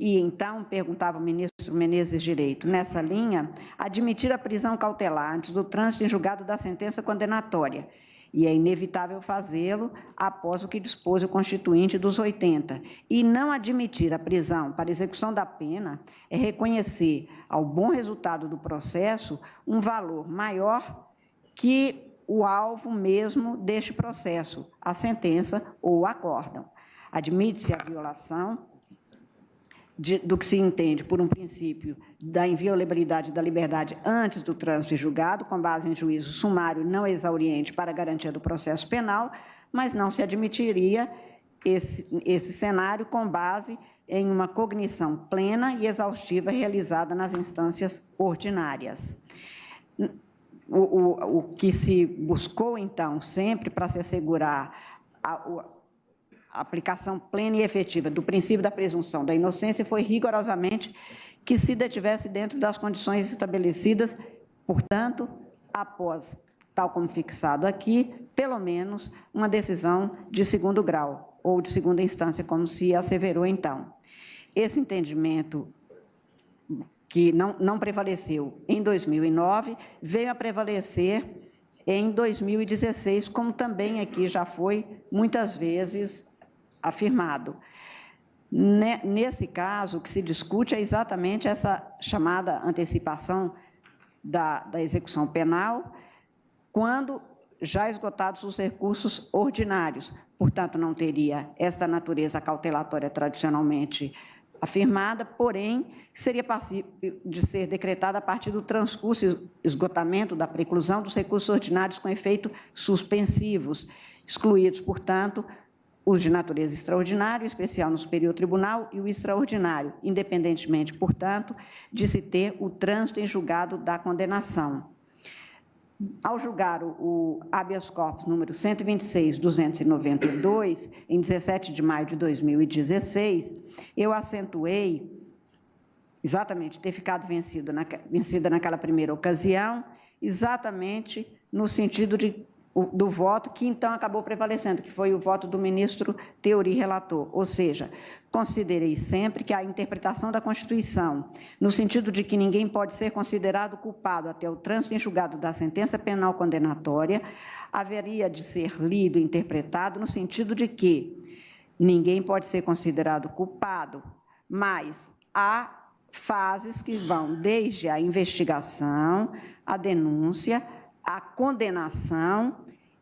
E então, perguntava o ministro Menezes Direito, nessa linha, admitir a prisão cautelar antes do trânsito em julgado da sentença condenatória, e é inevitável fazê-lo após o que dispôs o Constituinte dos 80. E não admitir a prisão para execução da pena é reconhecer ao bom resultado do processo um valor maior que o alvo mesmo deste processo, a sentença ou o acórdão. Admite-se a violação do que se entende por um princípio da inviolabilidade da liberdade antes do trânsito em julgado, com base em juízo sumário não exauriente para garantia do processo penal, mas não se admitiria esse cenário com base em uma cognição plena e exaustiva realizada nas instâncias ordinárias. O que se buscou, então, sempre para se assegurar a aplicação plena e efetiva do princípio da presunção da inocência foi rigorosamente que se detivesse dentro das condições estabelecidas, portanto, após, tal como fixado aqui, pelo menos uma decisão de segundo grau, ou de segunda instância, como se asseverou então. Esse entendimento que não prevaleceu em 2009, veio a prevalecer em 2016, como também aqui já foi muitas vezes afirmado. Nesse caso, o que se discute é exatamente essa chamada antecipação da execução penal, quando já esgotados os recursos ordinários. Portanto, não teria esta natureza cautelatória tradicionalmente afirmada, porém, seria passível de ser decretada a partir do transcurso e esgotamento da preclusão dos recursos ordinários com efeito suspensivos, excluídos, portanto, os de natureza extraordinária, especial no Superior Tribunal, e o extraordinário, independentemente, portanto, de se ter o trânsito em julgado da condenação. Ao julgar o habeas corpus número 126.292, em 17 de maio de 2016, eu acentuei exatamente ter ficado vencida naquela primeira ocasião, exatamente no sentido do voto que, então, acabou prevalecendo, que foi o voto do ministro Theory relator, ou seja, considerei sempre que a interpretação da Constituição, no sentido de que ninguém pode ser considerado culpado até o trânsito em julgado da sentença penal condenatória, haveria de ser lido e interpretado no sentido de que ninguém pode ser considerado culpado, mas há fases que vão desde a investigação, a denúncia, a condenação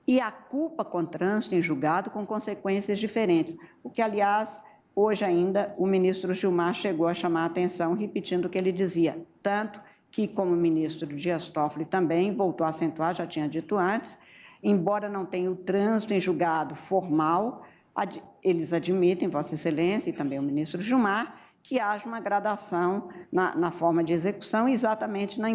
e a culpa com trânsito em julgado com consequências diferentes, o que, aliás, hoje ainda o ministro Gilmar chegou a chamar a atenção, repetindo o que ele dizia, tanto que, como o ministro Dias Toffoli também voltou a acentuar, já tinha dito antes, embora não tenha o trânsito em julgado formal, eles admitem, Vossa Excelência, e também o ministro Gilmar, que haja uma gradação na forma de execução, exatamente numa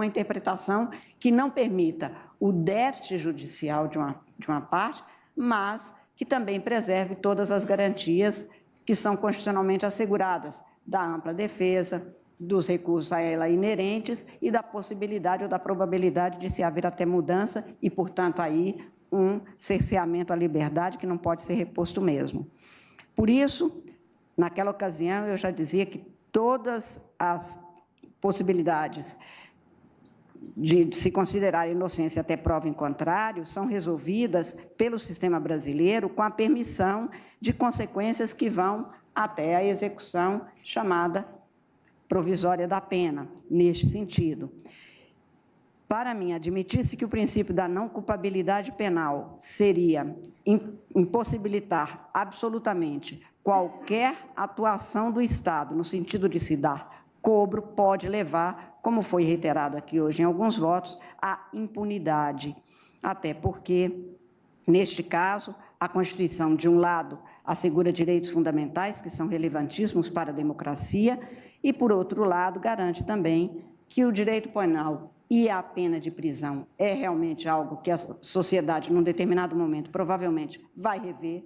interpretação que não permita o déficit judicial de uma parte, mas que também preserve todas as garantias que são constitucionalmente asseguradas, da ampla defesa, dos recursos a ela inerentes e da possibilidade ou da probabilidade de se haver até mudança e, portanto, aí um cerceamento à liberdade que não pode ser reposto mesmo. Por isso, naquela ocasião, eu já dizia que todas as possibilidades de se considerar inocência até prova em contrário são resolvidas pelo sistema brasileiro com a permissão de consequências que vão até a execução chamada provisória da pena, neste sentido. Para mim, admitir-se que o princípio da não culpabilidade penal seria impossibilitar absolutamente qualquer atuação do Estado no sentido de se dar cobro, pode levar, como foi reiterado aqui hoje em alguns votos, à impunidade. Até porque, neste caso, a Constituição, de um lado, assegura direitos fundamentais, que são relevantíssimos para a democracia, e, por outro lado, garante também que o direito penal e a pena de prisão é realmente algo que a sociedade, num determinado momento, provavelmente vai rever,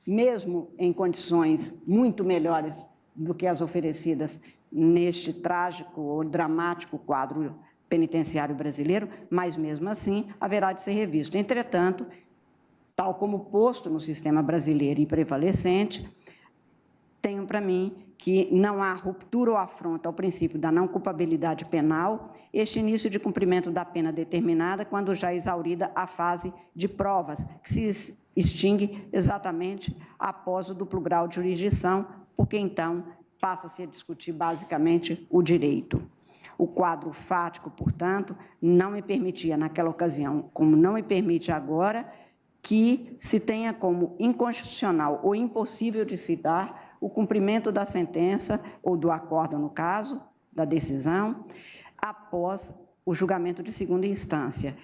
mesmo em condições muito melhores do que as oferecidas neste trágico ou dramático quadro penitenciário brasileiro, mas, mesmo assim, haverá de ser revisto. Entretanto, tal como posto no sistema brasileiro e prevalecente, tenho para mim que não há ruptura ou afronta ao princípio da não culpabilidade penal, este início de cumprimento da pena determinada quando já exaurida a fase de provas, que se extingue exatamente após o duplo grau de jurisdição, porque então passa-se a discutir basicamente o direito. O quadro fático, portanto, não me permitia naquela ocasião, como não me permite agora, que se tenha como inconstitucional ou impossível de se dar o cumprimento da sentença, ou do acórdão, no caso, da decisão, após o julgamento de segunda instância.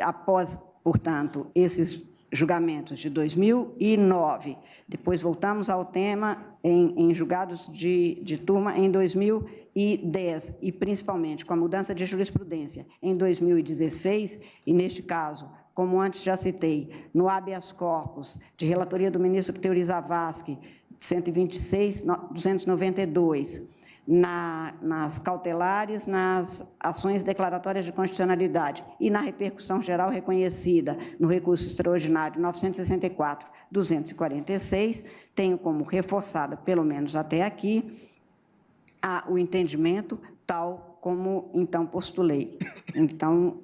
Após, portanto, esses julgamentos de 2009, depois voltamos ao tema em julgados de turma em 2010, e principalmente com a mudança de jurisprudência em 2016, e neste caso, como antes já citei, no habeas corpus de relatoria do ministro Teori Zavascki, 126.292, nas cautelares, nas ações declaratórias de constitucionalidade e na repercussão geral reconhecida no recurso extraordinário 964/246, tenho como reforçada, pelo menos até aqui, o entendimento tal como então postulei. Então,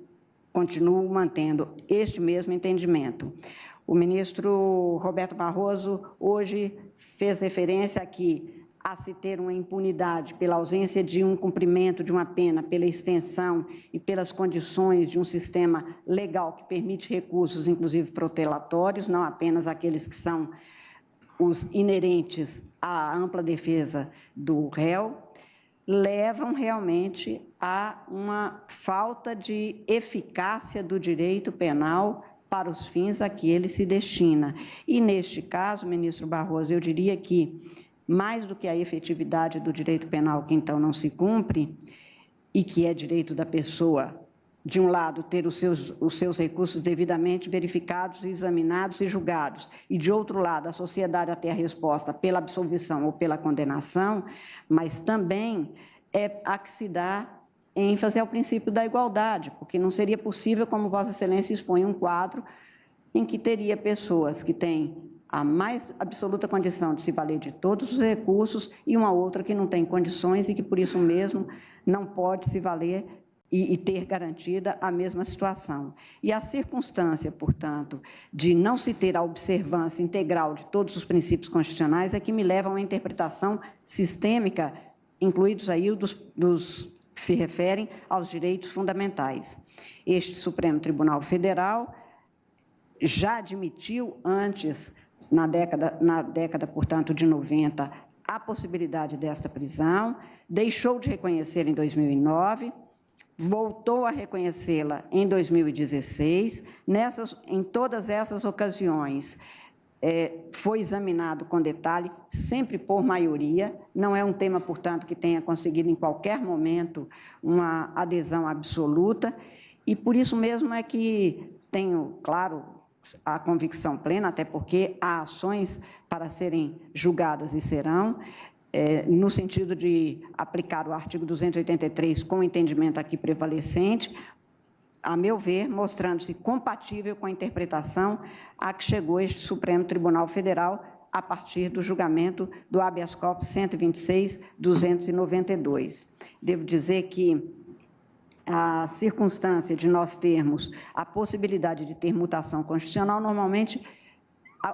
continuo mantendo este mesmo entendimento. O ministro Roberto Barroso hoje fez referência aqui a se ter uma impunidade pela ausência de um cumprimento de uma pena, pela extensão e pelas condições de um sistema legal que permite recursos, inclusive protelatórios, não apenas aqueles que são os inerentes à ampla defesa do réu, levam realmente a uma falta de eficácia do direito penal para os fins a que ele se destina. E, neste caso, ministro Barroso, eu diria que, mais do que a efetividade do direito penal, que então não se cumpre, e que é direito da pessoa, de um lado, ter os seus recursos devidamente verificados, examinados e julgados, e, de outro lado, a sociedade a ter a resposta pela absolvição ou pela condenação, mas também a que se dá ênfase ao princípio da igualdade, porque não seria possível, como Vossa Excelência expõe, um quadro em que teria pessoas que têm a mais absoluta condição de se valer de todos os recursos e uma outra que não tem condições e que, por isso mesmo, não pode se valer e ter garantida a mesma situação. E a circunstância, portanto, de não se ter a observância integral de todos os princípios constitucionais é que me leva a uma interpretação sistêmica, incluídos aí dos que se referem aos direitos fundamentais. Este Supremo Tribunal Federal já admitiu antes, na década, portanto, de 90, a possibilidade desta prisão, deixou de reconhecer em 2009, voltou a reconhecê-la em 2016. Em todas essas ocasiões, foi examinado com detalhe, sempre por maioria, não é um tema, portanto, que tenha conseguido em qualquer momento uma adesão absoluta, e por isso mesmo é que tenho, claro, a convicção plena, até porque há ações para serem julgadas e serão, no sentido de aplicar o artigo 283 com o entendimento aqui prevalecente, a meu ver, mostrando-se compatível com a interpretação a que chegou este Supremo Tribunal Federal a partir do julgamento do habeas corpus 126.292. Devo dizer que a circunstância de nós termos a possibilidade de ter mutação constitucional normalmente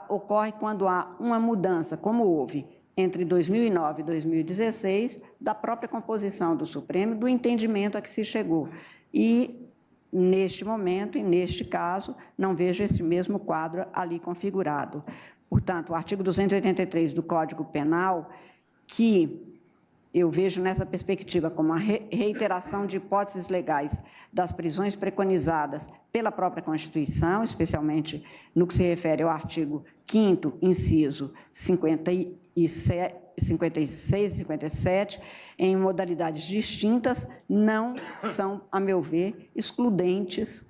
ocorre quando há uma mudança, como houve entre 2009 e 2016, da própria composição do Supremo, do entendimento a que se chegou. E, neste momento, e neste caso, não vejo esse mesmo quadro ali configurado. Portanto, o artigo 283 do Código Penal, que eu vejo nessa perspectiva como a reiteração de hipóteses legais das prisões preconizadas pela própria Constituição, especialmente no que se refere ao artigo 5º, inciso 56 e 57, em modalidades distintas, não são, a meu ver, excludentes,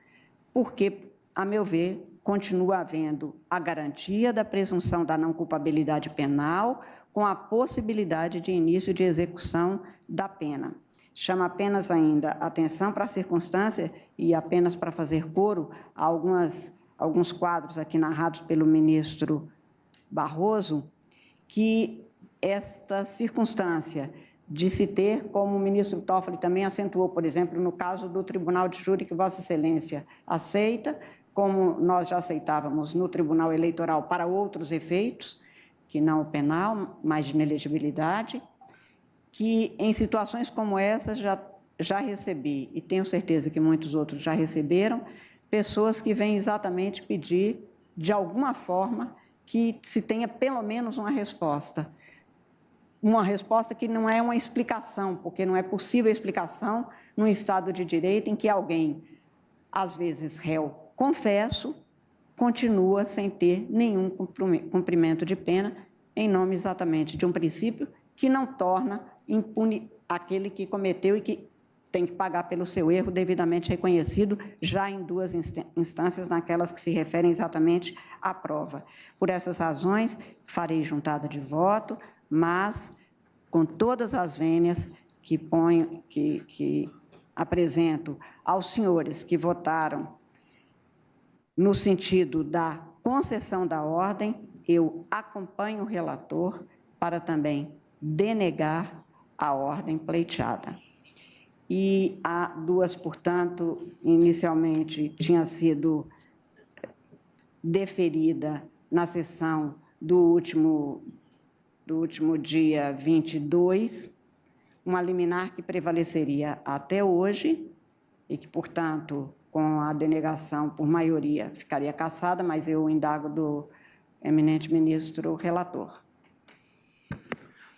porque, a meu ver, continua havendo a garantia da presunção da não culpabilidade penal, com a possibilidade de início de execução da pena. Chama apenas ainda atenção para a circunstância, e apenas para fazer coro a alguns quadros aqui narrados pelo ministro Barroso, que esta circunstância de se ter, como o ministro Toffoli também acentuou, por exemplo, no caso do Tribunal de Júri, que Vossa Excelência aceita, como nós já aceitávamos no Tribunal Eleitoral para outros efeitos, que não o penal, mas de inelegibilidade, que em situações como essa já recebi, e tenho certeza que muitos outros já receberam, pessoas que vêm exatamente pedir, de alguma forma, que se tenha pelo menos uma resposta que não é uma explicação, porque não é possível explicação num Estado de Direito em que alguém, às vezes réu, confesso, continua sem ter nenhum cumprimento de pena, em nome exatamente de um princípio que não torna impune aquele que cometeu e que tem que pagar pelo seu erro devidamente reconhecido, já em duas instâncias, naquelas que se referem exatamente à prova. Por essas razões, farei juntada de voto, mas com todas as vênias que apresento aos senhores que votaram no sentido da concessão da ordem, eu acompanho o relator para também denegar a ordem pleiteada. E a duas, portanto, inicialmente tinha sido deferida na sessão do último dia 22, uma liminar que prevaleceria até hoje e que, portanto, com a denegação por maioria ficaria cassada, mas eu indago do eminente ministro relator.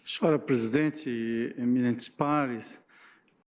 Senhora presidente, eminentes pares,